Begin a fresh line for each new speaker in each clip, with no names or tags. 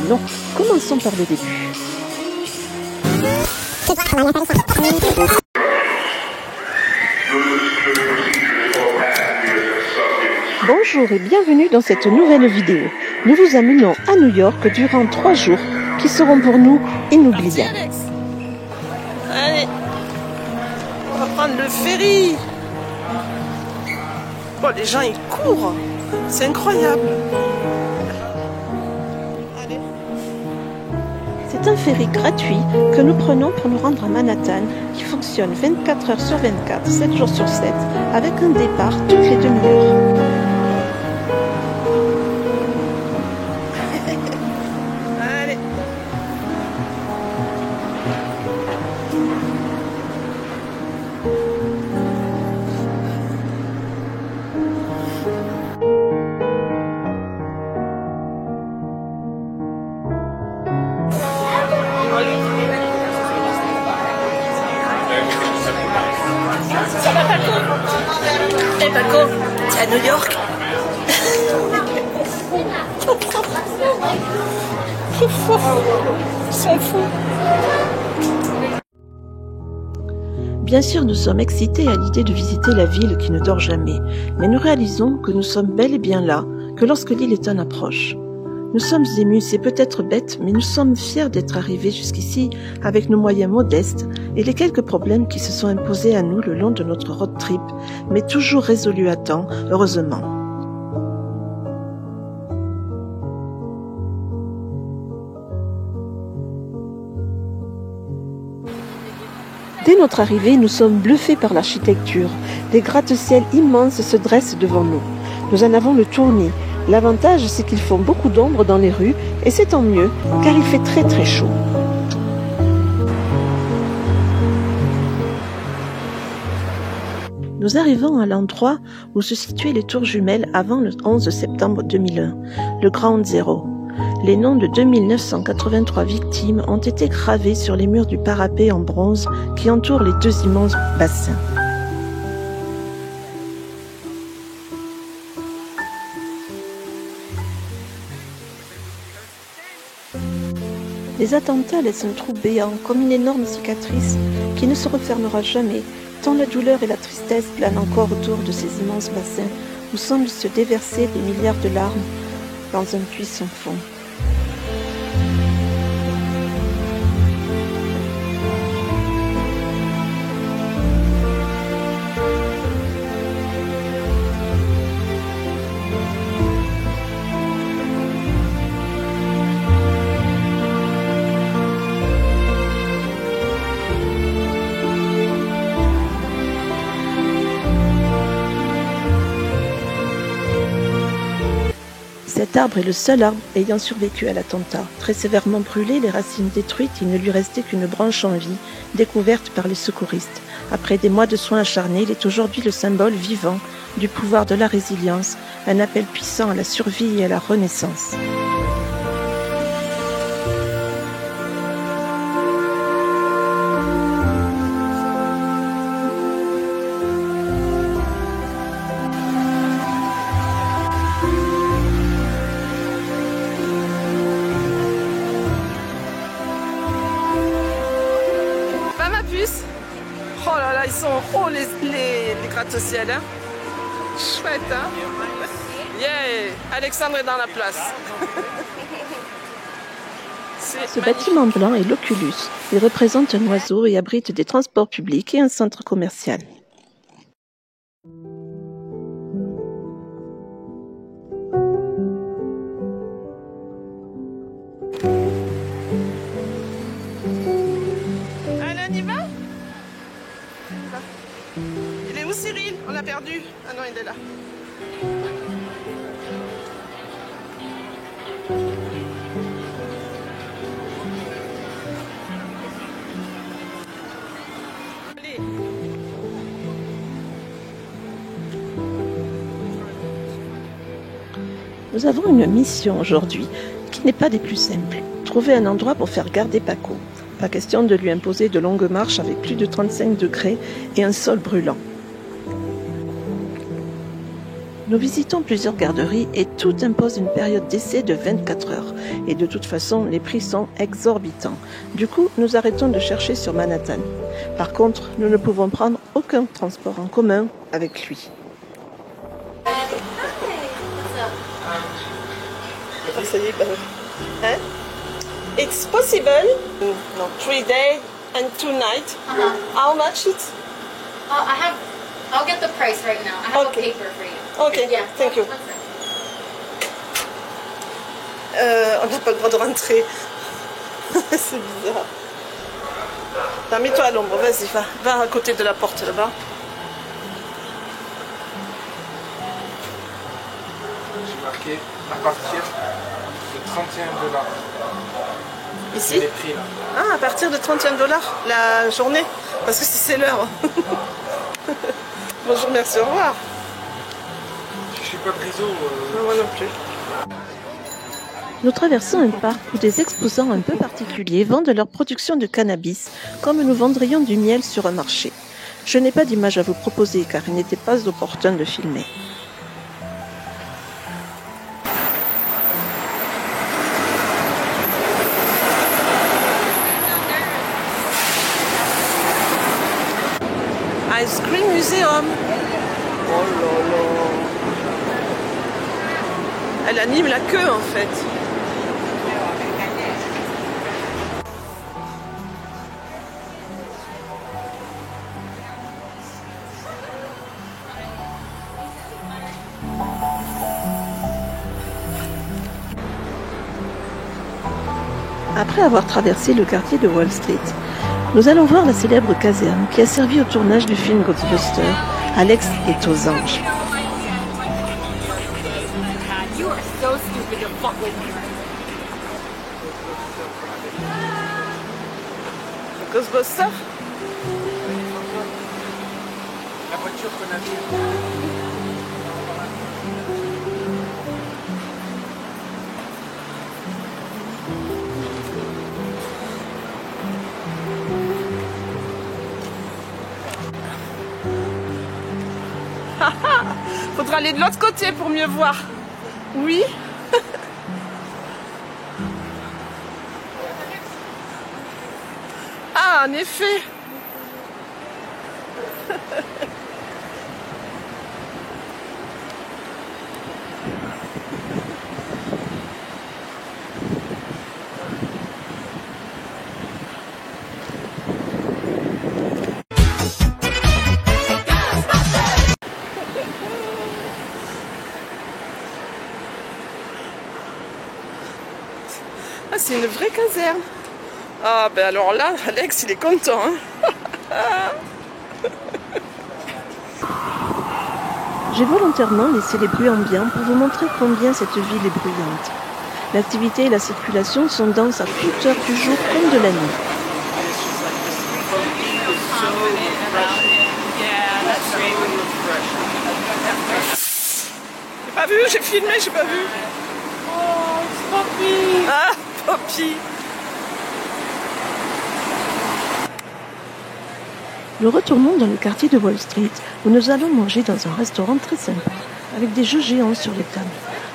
Non, commençons par le début. Bonjour et bienvenue dans cette nouvelle vidéo. Nous vous amenons à New York durant 3 jours qui seront pour nous inoubliables.
Allez, on va prendre le ferry. Oh, les gens ils courent, c'est incroyable. Allez.
C'est un ferry gratuit que nous prenons pour nous rendre à Manhattan qui fonctionne 24 heures sur 24, 7 jours sur 7 avec un départ toutes les demi-heures.
Allez. Ça va Paco? Eh Paco, t'es à New York? Ils sont fous.
Bien sûr, nous sommes excités à l'idée de visiter la ville qui ne dort jamais, mais nous réalisons que nous sommes bel et bien là, que lorsque l'île est en approche. Nous sommes émus, c'est peut-être bête, mais nous sommes fiers d'être arrivés jusqu'ici avec nos moyens modestes et les quelques problèmes qui se sont imposés à nous le long de notre road trip, mais toujours résolus à temps, heureusement. Dès notre arrivée, nous sommes bluffés par l'architecture. Des gratte-ciels immenses se dressent devant nous. Nous en avons le tournis. L'avantage, c'est qu'ils font beaucoup d'ombre dans les rues, et c'est tant mieux, car il fait très très chaud. Nous arrivons à l'endroit où se situaient les tours jumelles avant le 11 septembre 2001, le Ground Zero. Les noms de 2983 victimes ont été gravés sur les murs du parapet en bronze qui entourent les 2 immenses bassins. Les attentats laissent un trou béant comme une énorme cicatrice qui ne se refermera jamais, tant la douleur et la tristesse planent encore autour de ces immenses bassins où semblent se déverser des milliards de larmes dans un puits sans fond. Cet arbre est le seul arbre ayant survécu à l'attentat. Très sévèrement brûlé, les racines détruites, il ne lui restait qu'une branche en vie, découverte par les secouristes. Après des mois de soins acharnés, il est aujourd'hui le symbole vivant du pouvoir de la résilience, un appel puissant à la survie et à la renaissance.
Oh là là, ils sont hauts les gratte-ciel, hein. Chouette, hein. Yeah, Alexandre est dans la place.
Ce bâtiment blanc est l'Oculus. Il représente un oiseau et abrite des transports publics et un centre commercial.
Allez, on y va? Il est où Cyril? On l'a perdu. Ah non, il est là. Allez.
Nous avons une mission aujourd'hui qui n'est pas des plus simples. Trouver un endroit pour faire garder Paco. Pas question de lui imposer de longues marches avec plus de 35 degrés et un sol brûlant. Nous visitons plusieurs garderies et tout impose une période d'essai de 24 heures. Et de toute façon, les prix sont exorbitants. Du coup, nous arrêtons de chercher sur Manhattan. Par contre, nous ne pouvons prendre aucun transport en commun avec lui. Hein? It's possible. No, 3 days and 2 nights. How much it's?
I'll get the price right now. I have a paper for you.
Okay, yeah, thank you. On n'a pas le droit de rentrer. C'est bizarre. Non, mets-toi à l'ombre, vas-y, va à côté de la porte là-bas.
J'ai marqué à partir de 31 $.
Ici?
Les prix là.
Ah, à partir de 31 $ la journée? Parce que c'est l'heure. Bonjour, merci, au revoir.
Je suis pas de réseau.
Moi non plus. Nous traversons un parc où des exposants un peu particuliers vendent leur production de cannabis, comme nous vendrions du miel sur un marché. Je n'ai pas d'image à vous proposer car il n'était pas opportun de filmer. Ice Cream Museum. Oh là là. Elle anime la queue en fait. Après avoir traversé le quartier de Wall Street, nous allons voir la célèbre caserne qui a servi au tournage du film Ghostbusters, Alex est aux anges. Ghostbusters?
La voiture qu'on a vue.
Faudra aller de l'autre côté pour mieux voir. Oui. Ah, en effet. Ah, c'est une vraie caserne. Ah, ben alors là, Alex, il est content. Hein.
J'ai volontairement laissé les bruits ambiants pour vous montrer combien cette ville est bruyante. L'activité et la circulation sont denses à toute heure du jour comme de la nuit.
J'ai pas vu, j'ai filmé, j'ai pas vu. Oh, c'est Poppy. Ah, Poppy.
Nous retournons dans le quartier de Wall Street où nous allons manger dans un restaurant très sympa avec des jeux géants sur les tables.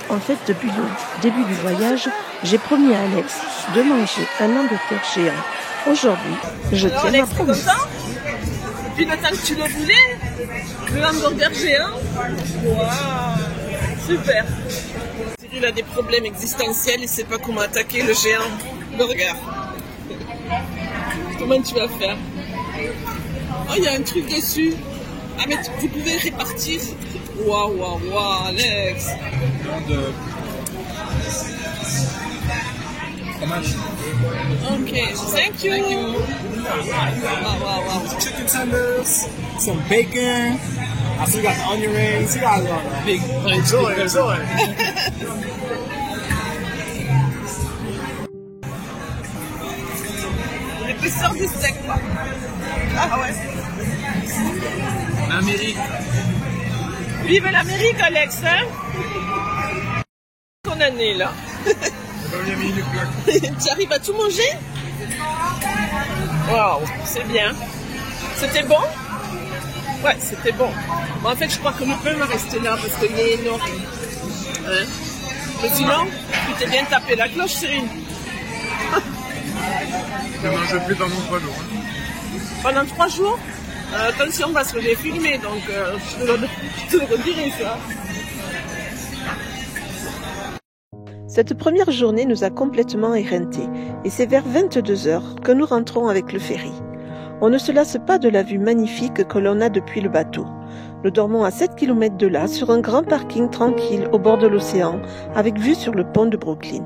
En fait, depuis le début du voyage, j'ai promis à Alex de manger un hamburger géant. Aujourd'hui, je tiens
Alex,
ma promesse.
Content depuis le temps que tu le voulais, le hamburger géant. Waouh, super. Cyril a des problèmes existentiels, il sait pas comment attaquer le géant burger. Comment tu vas faire? Oh, il y a un truc dessus. Ah, mais vous pouvez répartir. Waouh, waouh, waouh, Alex. Okay, thank you. Wow, wow, wow.
Chicken tenders, some bacon. I still got the onion rings. You got a big enjoy.
L'épaisseur du steak, quoi. Ah ouais.
L'Amérique.
Vive l'Amérique, Alex, hein? Ton année, là. Tu arrives à tout manger? Waouh, c'est bien. C'était bon? Ouais, c'était bon. Bon, en fait, je crois que le pain va rester là parce qu'il est énorme. Hein? Mais sinon, tu t'es bien tapé la cloche, Cyril.
Je ne mange plus pendant 3 jours. Hein.
Pendant 3 jours? Attention parce que j'ai filmé, donc je te le redirai ça.
Cette première journée nous a complètement éreintés et c'est vers 22 h que nous rentrons avec le ferry. On ne se lasse pas de la vue magnifique que l'on a depuis le bateau. Nous dormons à 7 km de là, sur un grand parking tranquille au bord de l'océan, avec vue sur le pont de Brooklyn.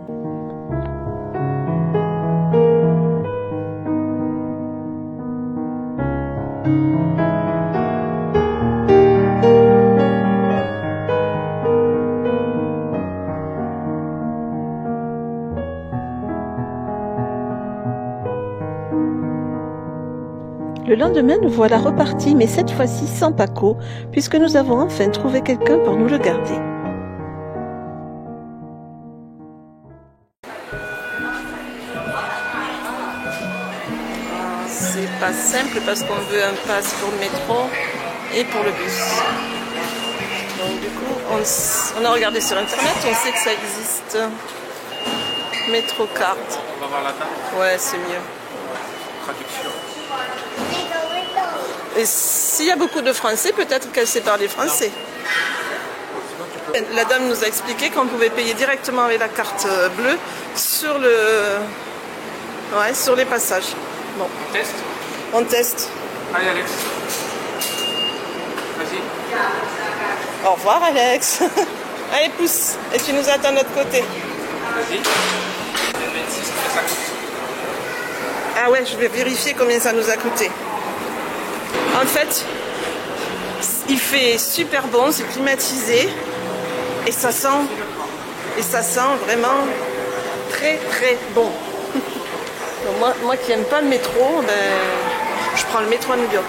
Le lendemain, nous voilà repartis, mais cette fois-ci sans Paco, puisque nous avons enfin trouvé quelqu'un pour nous le garder.
C'est pas simple parce qu'on veut un pass pour le métro et pour le bus. Donc du coup, on a regardé sur internet, on sait que ça existe. Metrocard.
On va voir la table.
Ouais, c'est mieux.
Traduction.
Et s'il y a beaucoup de Français, peut-être qu'elle sait parler français. La dame nous a expliqué qu'on pouvait payer directement avec la carte bleue sur sur les passages. Bon.
On teste.
On teste.
Allez Alex. Vas-y.
Au revoir Alex. Allez pousse. Et tu nous attends de l'autre côté.
Vas-y. 26, ça coûte.
Ah ouais, je vais vérifier combien ça nous a coûté. En fait, il fait super bon, c'est climatisé et ça sent vraiment très très bon. Donc moi qui n'aime pas le métro, ben, je prends le métro à New York.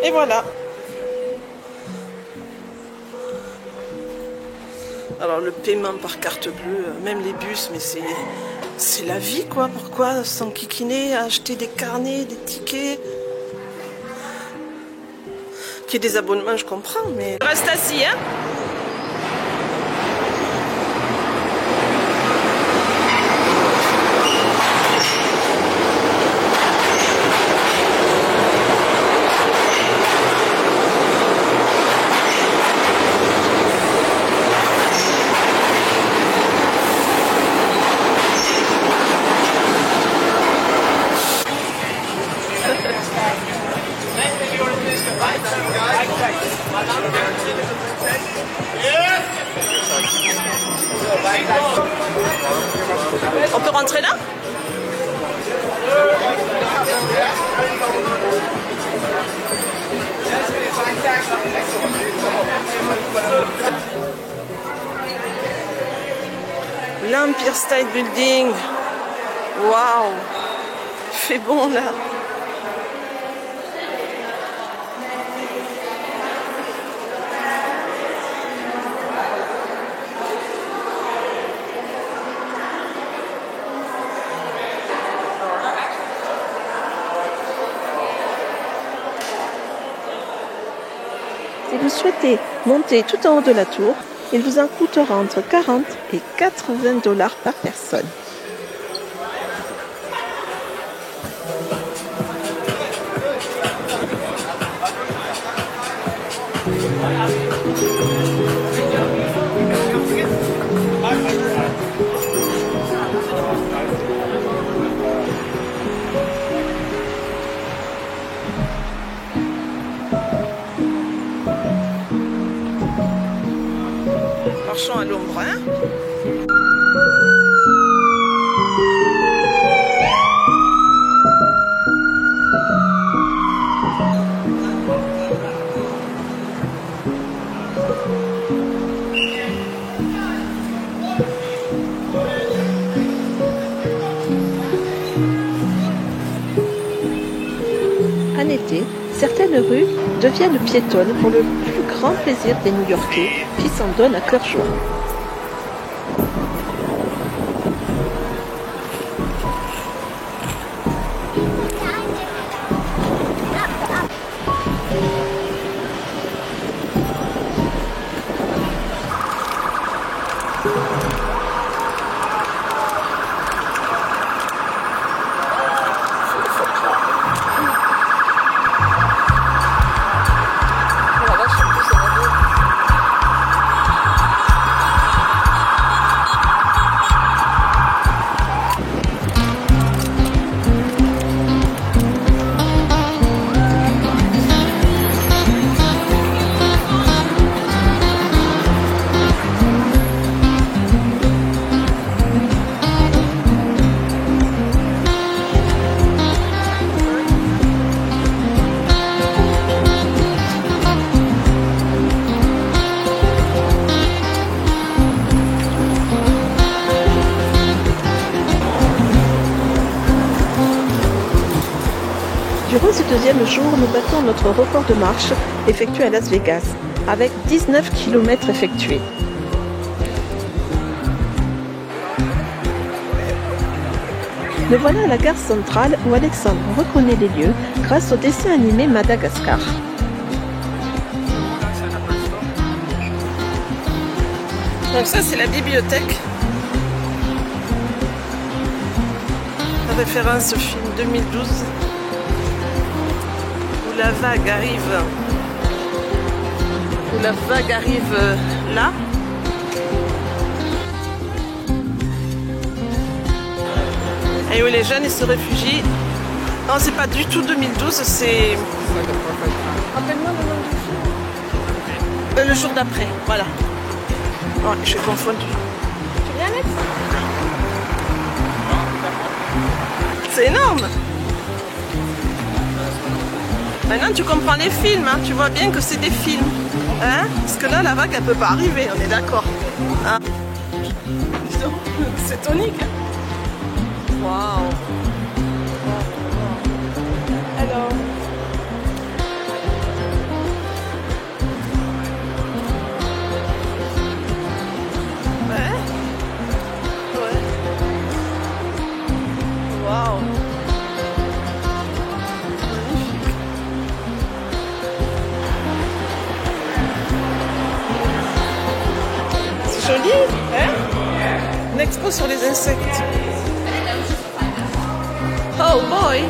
Et voilà. Alors le paiement par carte bleue, même les bus, mais c'est la vie quoi. Pourquoi s'enquiquiner à acheter des carnets, des tickets? Qu'il y ait des abonnements, je comprends, mais... Reste assis, hein? On peut rentrer là? L'Empire State Building. Waouh! Il fait bon là.
Si vous souhaitez monter tout en haut de la tour, il vous en coûtera entre 40 et 80 $ par personne.
Marchons à l'ombre, hein?
rues deviennent piétonnes pour le plus grand plaisir des New-Yorkais qui s'en donnent à cœur joie. Durant ce deuxième jour, nous battons notre record de marche effectué à Las Vegas, avec 19 km effectués. Nous voilà à la gare centrale où Alexandre reconnaît les lieux grâce au dessin animé Madagascar.
Donc ça c'est la bibliothèque. La référence au film 2012. Où la vague arrive là. Et où les jeunes ils se réfugient. Non, c'est pas du tout 2012, c'est... Rappelle-moi le nom du film. Le jour d'après, voilà. Oh, je suis confondue. Tu viens, Alex? C'est énorme. Maintenant tu comprends les films, hein. Tu vois bien que c'est des films. Hein? Parce que là la vague elle peut pas arriver, on est d'accord. Hein? C'est tonique. Hein? Waouh. Alors. Ouais. Ouais. Waouh. Magnifique. C'est joli, hein? Une expo sur les insectes. Oh boy!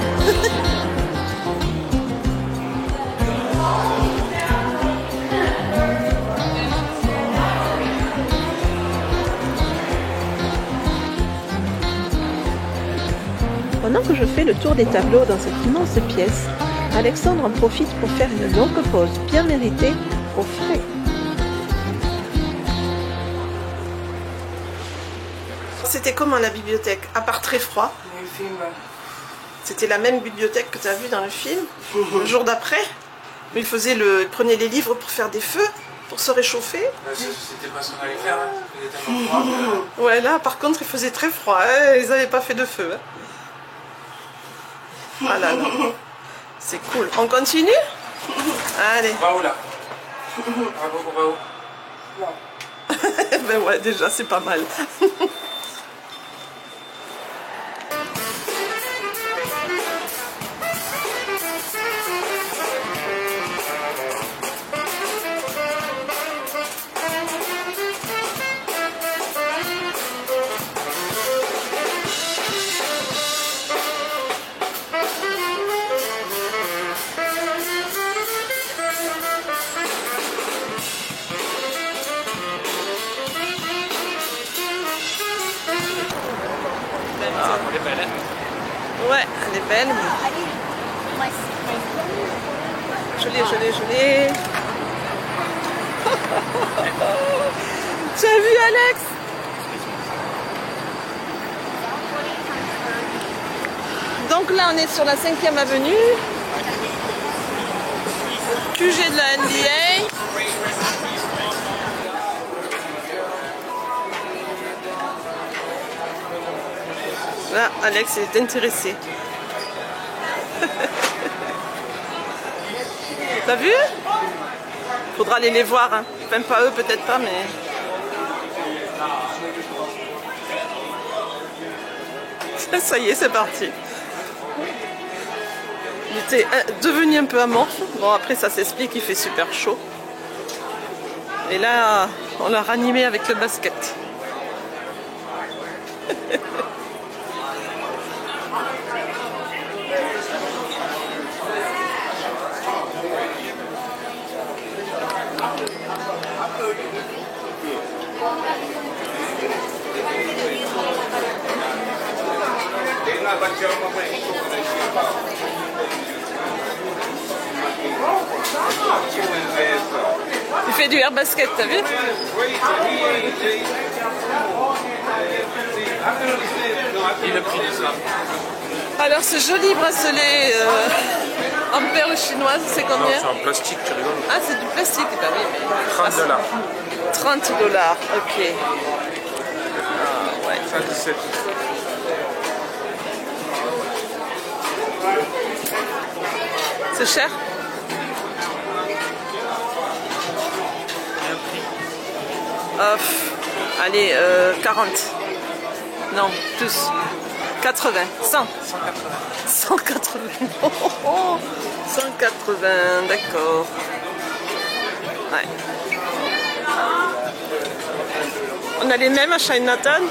Pendant que je fais le tour des tableaux dans cette immense pièce, Alexandre en profite pour faire une longue pause bien méritée au frais.
C'était comment la bibliothèque? À part très froid. C'était la même bibliothèque que tu as vue dans le film, le jour d'après. Il prenait les livres pour faire des feux, pour se réchauffer.
C'était pas ce qu'on allait faire, hein. Il faisait tellement froid.
Ouais, là par contre il faisait très froid, hein. Ils n'avaient pas fait de feu. Hein. Ah là là, c'est cool. On continue? Allez.
Va où là? Va où?
Ben ouais, déjà c'est pas mal.
Elle est belle, hein?
Ouais, elle est belle. Je l'ai. Tu as vu, Alex? Donc là, on est sur la 5e avenue. QG de la NBA. Là, Alex est intéressé. T'as vu? Faudra aller les voir, hein. Même pas eux, peut-être pas, mais... Ça y est, c'est parti. Il était devenu un peu amorphe. Bon, après, ça s'explique, il fait super chaud. Et là, on l'a ranimé avec le basket. Tu fais du air basket, t'as vu?
Et le prix de ça?
Alors ce joli bracelet en perles chinoises, c'est
Non,
combien?
c'est en plastique, tu rigoles.
Ah, c'est du plastique, bah oui, mais...
30 $.
30 $, ok. Ah, ouais.
Ça 17.
C'est cher? Allez, 40. Non, plus. 80. 100. 180. 180, d'accord. Ouais. On a les mêmes à Chinatown.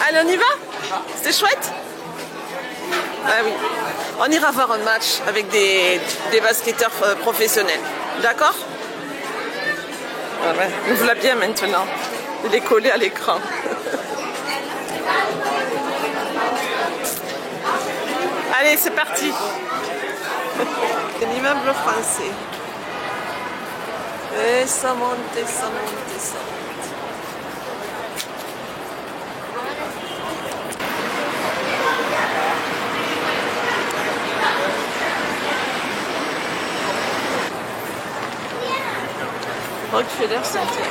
Allez, on y va? C'est chouette? Ah oui. On ira voir un match avec des basketteurs professionnels. D'accord? Ah ouais, on voit bien maintenant. Il est collé à l'écran. Allez, c'est parti. C'est l'immeuble français. Et ça monte, et ça monte, et ça monte. Rockefeller Center.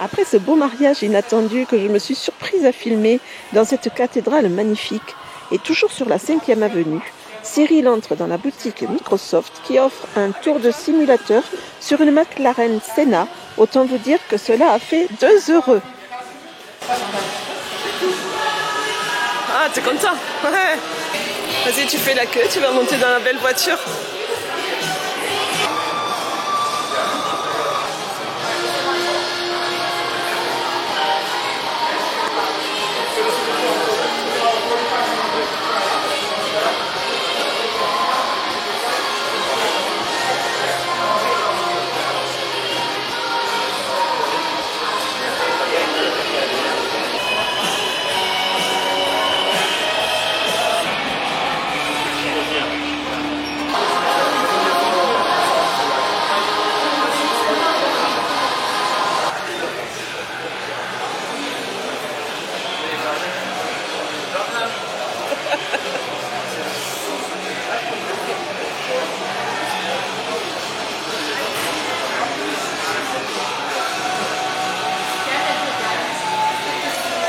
Après ce beau mariage inattendu que je me suis surprise à filmer dans cette cathédrale magnifique et toujours sur la 5e avenue, Cyril entre dans la boutique Microsoft qui offre un tour de simulateur sur une McLaren Senna. Autant vous dire que cela a fait 2 €.
Ah, t'es content? Ouais. Vas-y, tu fais la queue, tu vas monter dans la belle voiture.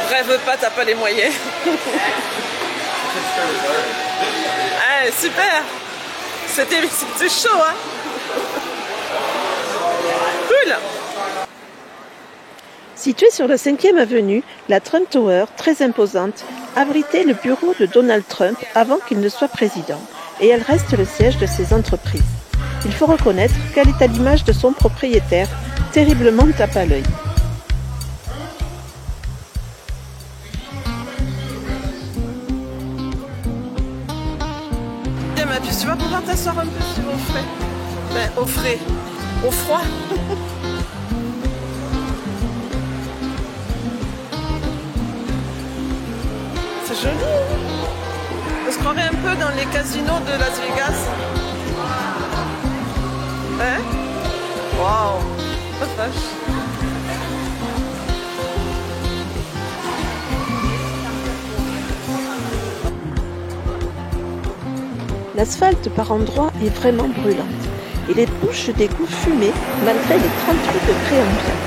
Rêve pas, t'as pas les moyens. Ah, super. C'était chaud, hein. Cool.
Située sur la 5e avenue, la Trump Tower, très imposante, abritait le bureau de Donald Trump avant qu'il ne soit président, et elle reste le siège de ses entreprises. Il faut reconnaître qu'elle est à l'image de son propriétaire, terriblement tape à l'œil.
Tu vas pouvoir t'asseoir un peu sur au frais. Ben, au frais. Au froid. C'est joli. On se croirait un peu dans les casinos de Las Vegas. Hein? Waouh. Oh, vache.
L'asphalte par endroits est vraiment brûlante et les bouches d'égouts fumées malgré les 38 degrés ambiants.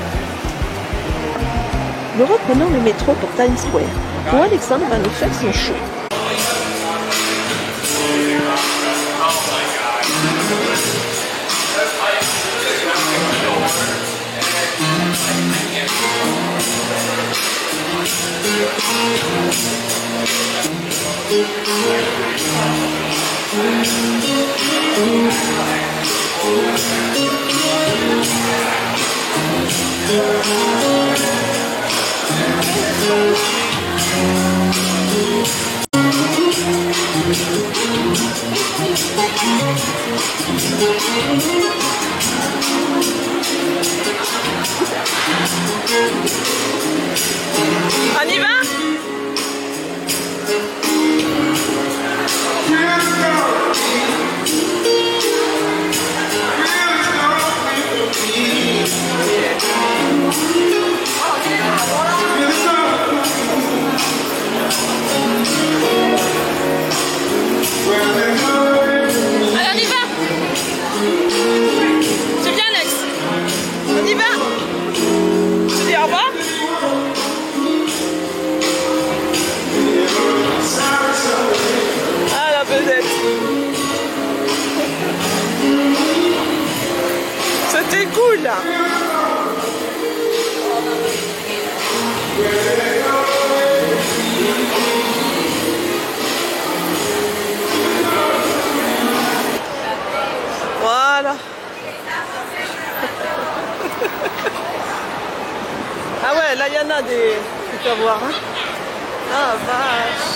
Nous reprenons le métro pour Times Square où Alexandre va nous faire son show.
On y va? Allez, on y va. Tu viens, Alex? On y va? Tu dis au revoir? Ah, la vedette. C'était cool, là. Voilà. Ah ouais, là il y en a des trucs à voir. Hein. Ah vache.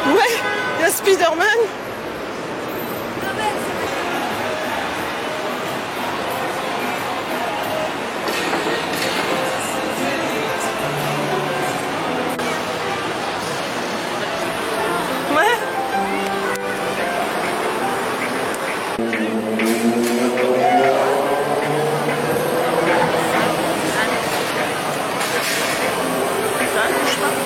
Ouais, il y a Spider-Man. Ça touche pas.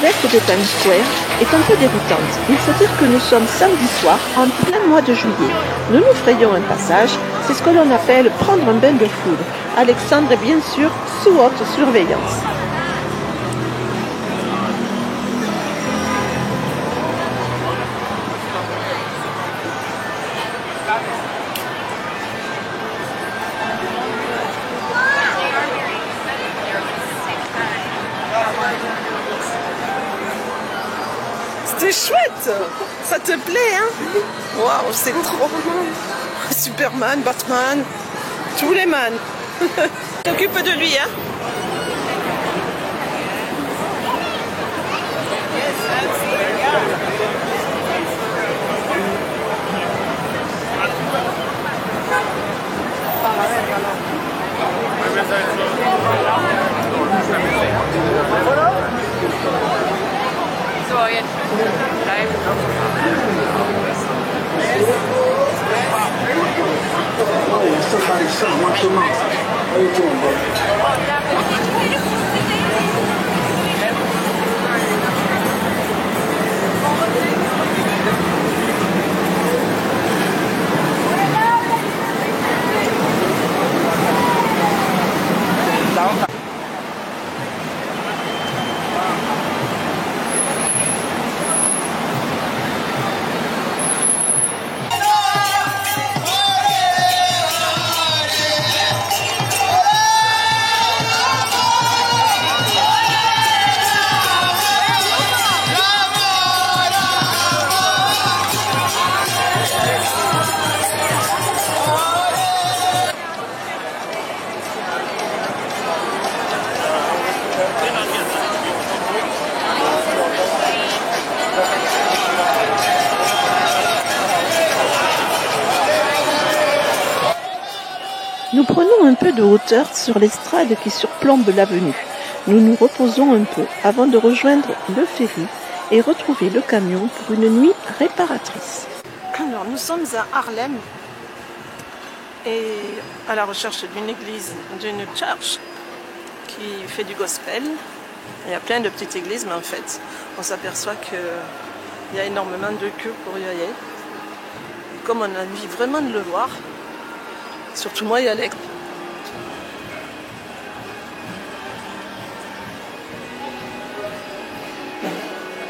déserte de Times Square est un peu déroutante. Il faut dire que nous sommes samedi soir, en plein mois de juillet. Nous nous frayons un passage, c'est ce que l'on appelle prendre un bain de foule. Alexandre est bien sûr sous haute surveillance.
C'était chouette. Ça te plaît, hein? Waouh, c'est trop. Superman, Batman, tous les man. T'occupes de lui, hein?
Nous prenons un peu de hauteur sur l'estrade qui surplombe l'avenue. Nous nous reposons un peu avant de rejoindre le ferry et retrouver le camion pour une nuit réparatrice.
Alors, nous sommes à Harlem et à la recherche d'une église, d'une church qui fait du gospel. Il y a plein de petites églises, mais en fait, on s'aperçoit qu'il y a énormément de queues pour y aller. Et comme on a envie vraiment de le voir, surtout moi et Alex.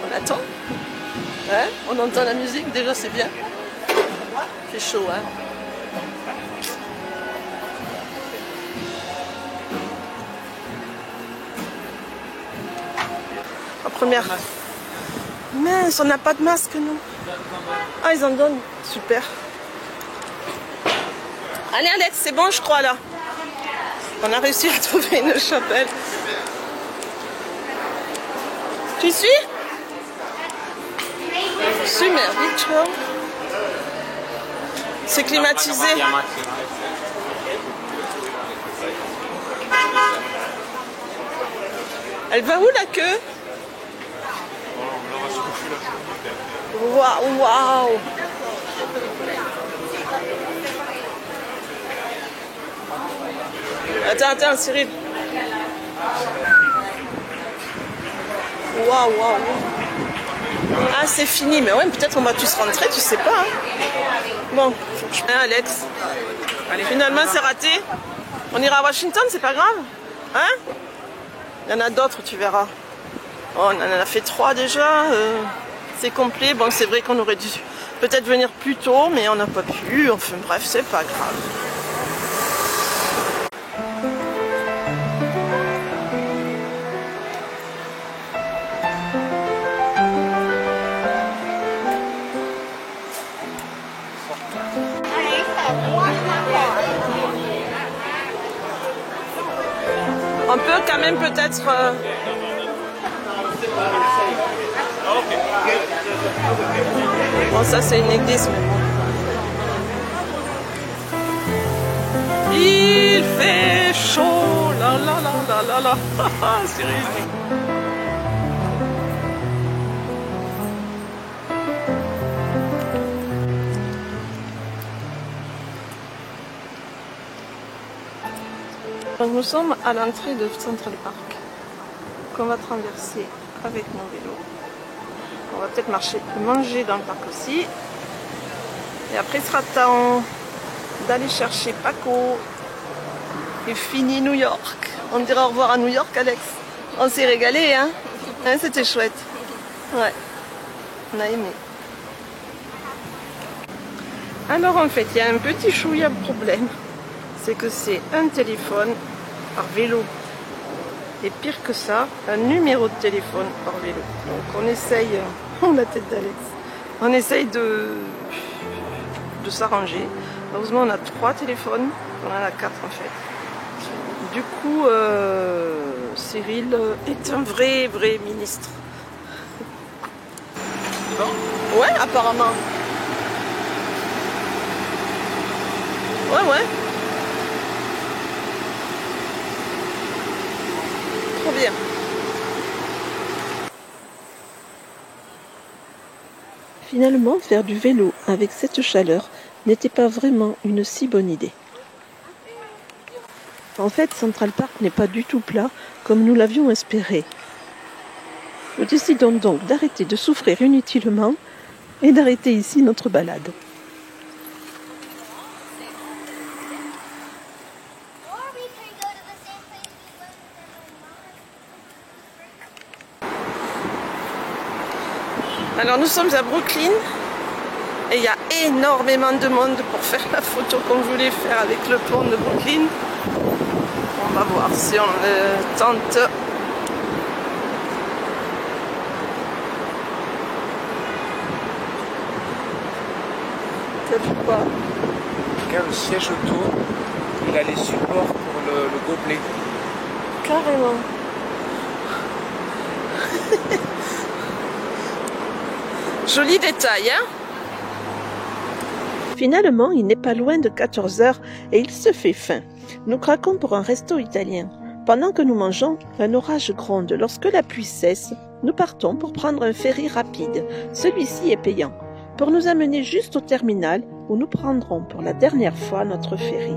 On attend. Hein? On entend la musique, déjà c'est bien. Il fait chaud, hein? La première. Mince, on n'a pas de masque, nous. Ah, ils en donnent. Super. Allez Alex, c'est bon je crois là. On a réussi à trouver une chapelle. Tu suis? Sumer Ritual. C'est climatisé. Elle va où la queue? Waouh, waouh. Attends, Cyril. Waouh, waouh. Ah, c'est fini. Mais ouais, peut-être on va tous rentrer, tu sais pas. Hein. Bon, Alex. Allez. Finalement, c'est raté. On ira à Washington, c'est pas grave. Hein? Il y en a d'autres, tu verras. Oh, on en a fait 3 déjà. C'est complet. Bon, c'est vrai qu'on aurait dû peut-être venir plus tôt, mais on n'a pas pu. Enfin, bref, c'est pas grave. On peut quand même peut-être... Bon, ça c'est une église, mais bon. Il fait chaud, la la la la la la. Cyril. Donc nous sommes à l'entrée de Central Park qu'on va traverser
avec mon vélo. On va peut-être manger dans le parc aussi. Et après, il sera temps d'aller chercher Paco. Et fini New York. On dira au revoir à New York, Alex. On s'est régalé, hein, c'était chouette. Ouais, on a aimé. Alors en fait, il y a un petit chouïa problème. C'est que c'est un téléphone par vélo. Et pire que ça, un numéro de téléphone par vélo. Donc on essaye, la tête d'Alex, on essaye de s'arranger. Heureusement on a 3 téléphones, on en a 4 en fait. Du coup, Cyril est un vrai ministre. Bon. Ouais, apparemment. Ouais. Trop bien. Finalement, faire du vélo avec cette chaleur n'était pas vraiment une si bonne idée. En fait, Central Park n'est pas du tout plat comme nous l'avions espéré. Nous décidons donc d'arrêter de souffrir inutilement et d'arrêter ici notre balade. Alors nous sommes à Brooklyn et il y a énormément de monde pour faire la photo qu'on voulait faire avec le pont de Brooklyn. On va voir si on le tente. T'as vu quoi?
Regarde le siège auto, il a les supports pour le gobelet.
Carrément. Joli détail, hein? Finalement, il n'est pas loin de 14 h et il se fait faim. Nous craquons pour un resto italien. Pendant que nous mangeons, un orage gronde. Lorsque la pluie cesse, nous partons pour prendre un ferry rapide. Celui-ci est payant, pour nous amener juste au terminal où nous prendrons pour la dernière fois notre ferry.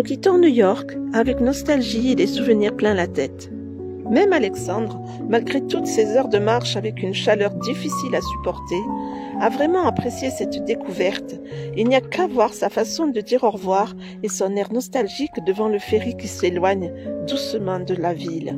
Nous quittons New York avec nostalgie et des souvenirs plein la tête. Même Alexandre, malgré toutes ces heures de marche avec une chaleur difficile à supporter, a vraiment apprécié cette découverte. Il n'y a qu'à voir sa façon de dire au revoir et son air nostalgique devant le ferry qui s'éloigne doucement de la ville.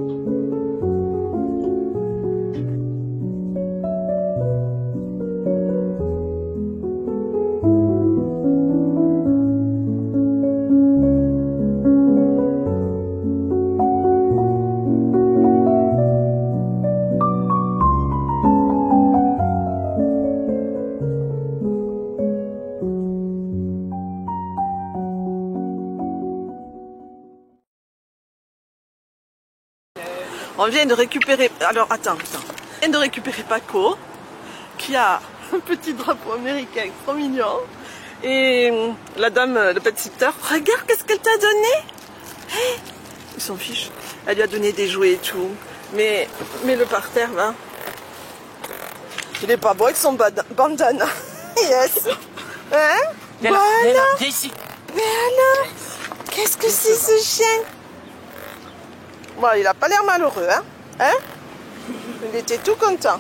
On vient de récupérer... Alors, attends. On vient de récupérer Paco, qui a un petit drapeau américain trop mignon. Et la dame, le pet-sitter, regarde qu'est-ce qu'elle t'a donné. Hey, il s'en fiche. Elle lui a donné des jouets et tout. Mais mets-le par terre, là. Il est pas beau avec son bandana. Yes. Hein? Voilà.
Viens ici.
Mais alors, qu'est-ce que c'est ce chien? Bon, il a pas l'air malheureux, hein? Il était tout content.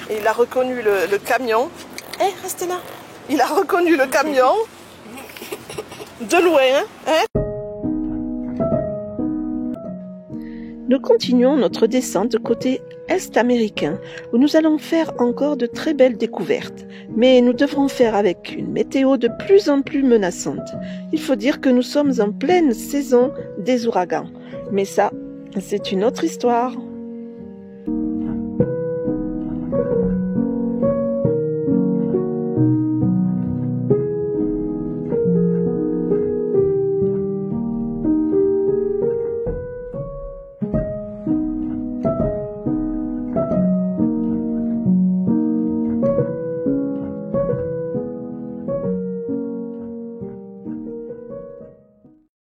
Et il a reconnu le camion. Eh, restez là. Il a reconnu le camion de loin, hein?
Nous continuons notre descente côté est américain, où nous allons faire encore de très belles découvertes. Mais nous devrons faire avec une météo de plus en plus menaçante. Il faut dire que nous sommes en pleine saison des ouragans. Mais ça, c'est une autre histoire.